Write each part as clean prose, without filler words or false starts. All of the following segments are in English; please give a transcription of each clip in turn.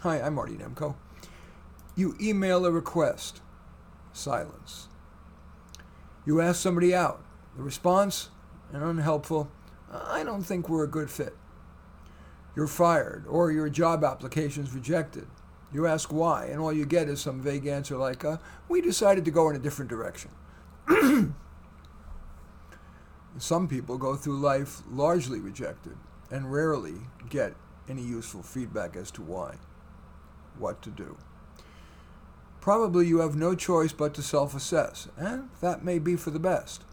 Hi, I'm Marty Nemko. You email a request. Silence. You ask somebody out. The response, an unhelpful, I don't think we're a good fit. You're fired, or your job application's rejected. You ask why, and all you get is some vague answer like, we decided to go in a different direction. Some people go through life largely rejected and rarely get any useful feedback as to why, what to do. Probably you have no choice but to self-assess, and that may be for the best.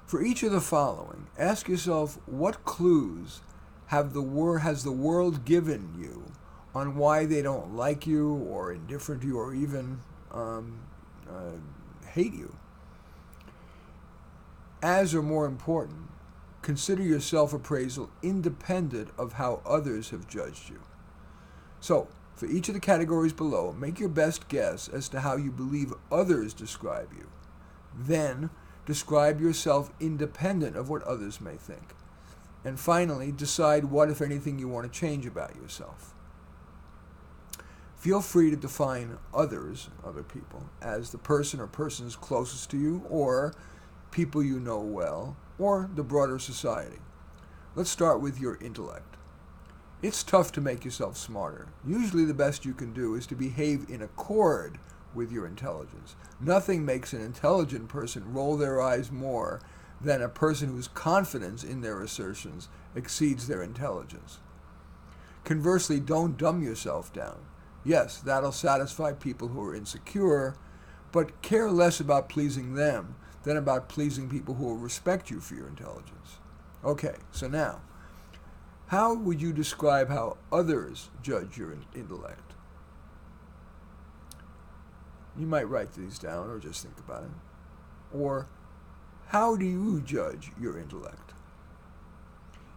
For each of the following, ask yourself what clues has the world given you on why they don't like you or indifferent to you or even hate you. As or more important, consider your self-appraisal independent of how others have judged you. So, for each of the categories below, make your best guess as to how you believe others describe you. Then, describe yourself independent of what others may think. And finally, decide what, if anything, you want to change about yourself. Feel free to define others, other people, as the person or persons closest to you, or people you know well, or the broader society. Let's start with your intellect. It's tough to make yourself smarter. Usually the best you can do is to behave in accord with your intelligence. Nothing makes an intelligent person roll their eyes more than a person whose confidence in their assertions exceeds their intelligence. Conversely, don't dumb yourself down. Yes, that'll satisfy people who are insecure, but care less about pleasing them than about pleasing people who will respect you for your intelligence. Okay, so now, how would you describe how others judge your intellect? You might write these down or just think about it. Or, how do you judge your intellect?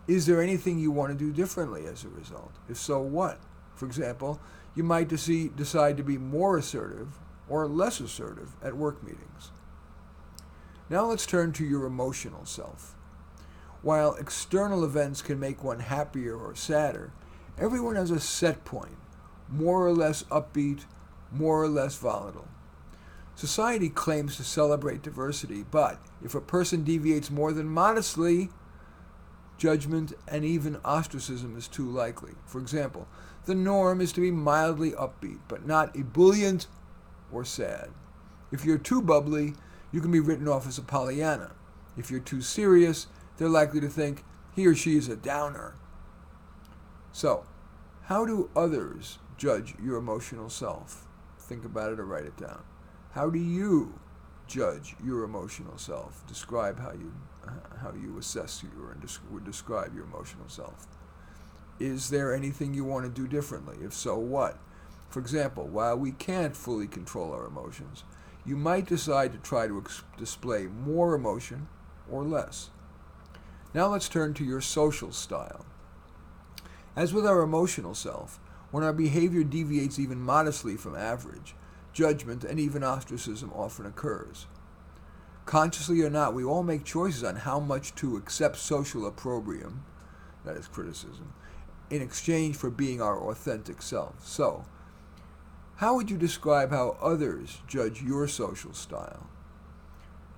Is there anything you want to do differently as a result? If so, what? For example, you might decide to be more assertive or less assertive at work meetings. Now let's turn to your emotional self. While external events can make one happier or sadder, everyone has a set point, more or less upbeat, more or less volatile. Society claims to celebrate diversity, but if a person deviates more than modestly, judgment and even ostracism is too likely. For example, the norm is to be mildly upbeat, but not ebullient or sad. If you're too bubbly, you can be written off as a Pollyanna. If you're too serious, they're likely to think he or she is a downer. So, how do others judge your emotional self? Think about it or write it down. How do you judge your emotional self? Describe how you assess would describe your emotional self. Is there anything you want to do differently? If so, what? For example, while we can't fully control our emotions, you might decide to try to display more emotion or less. Now let's turn to your social style. As with our emotional self, when our behavior deviates even modestly from average, judgment and even ostracism often occurs. Consciously or not, we all make choices on how much to accept social opprobrium, that is criticism, in exchange for being our authentic self. So, how would you describe how others judge your social style?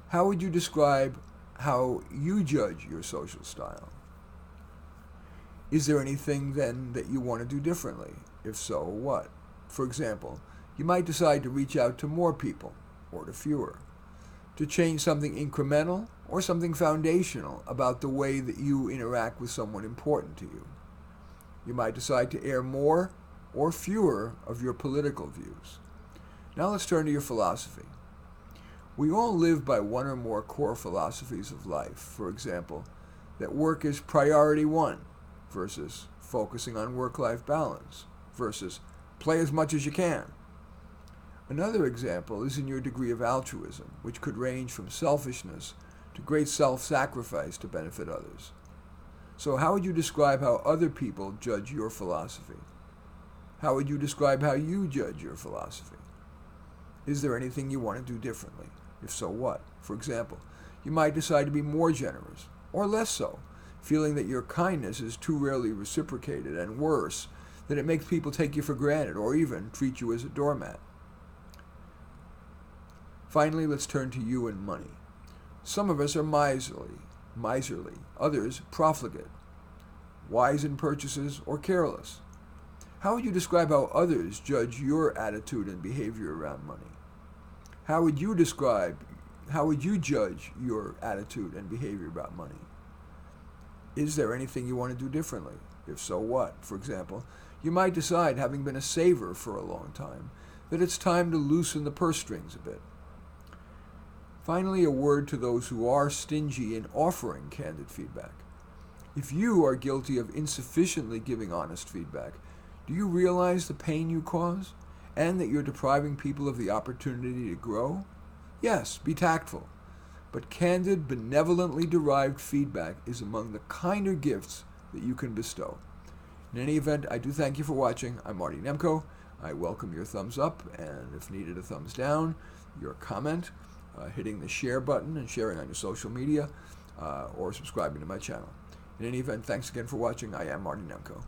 How would you describe how you judge your social style? Is there anything then that you want to do differently? If so, what? For example, you might decide to reach out to more people or to fewer, to change something incremental or something foundational about the way that you interact with someone important to you. You might decide to air more or fewer of your political views. Now let's turn to your philosophy. We all live by one or more core philosophies of life. For example, that work is priority one versus focusing on work-life balance versus play as much as you can. Another example is in your degree of altruism, which could range from selfishness to great self-sacrifice to benefit others. So how would you describe how other people judge your philosophy? How would you describe how you judge your philosophy? Is there anything you want to do differently? If so, what? For example, you might decide to be more generous, or less so, feeling that your kindness is too rarely reciprocated, and worse, that it makes people take you for granted or even treat you as a doormat. Finally, let's turn to you and money. Some of us are miserly, others profligate, wise in purchases or careless. How would you describe how others judge your attitude and behavior around money? How would you judge your attitude and behavior about money? Is there anything you want to do differently? If so, what? For example, you might decide, having been a saver for a long time, that it's time to loosen the purse strings a bit. Finally, a word to those who are stingy in offering candid feedback. If you are guilty of insufficiently giving honest feedback, do you realize the pain you cause and that you're depriving people of the opportunity to grow? Yes, be tactful, but candid, benevolently derived feedback is among the kinder gifts that you can bestow. In any event, I do thank you for watching. I'm Marty Nemko. I welcome your thumbs up, and if needed, a thumbs down, your comment, hitting the share button and sharing on your social media, or subscribing to my channel. In any event, thanks again for watching. I am Marty Nemko.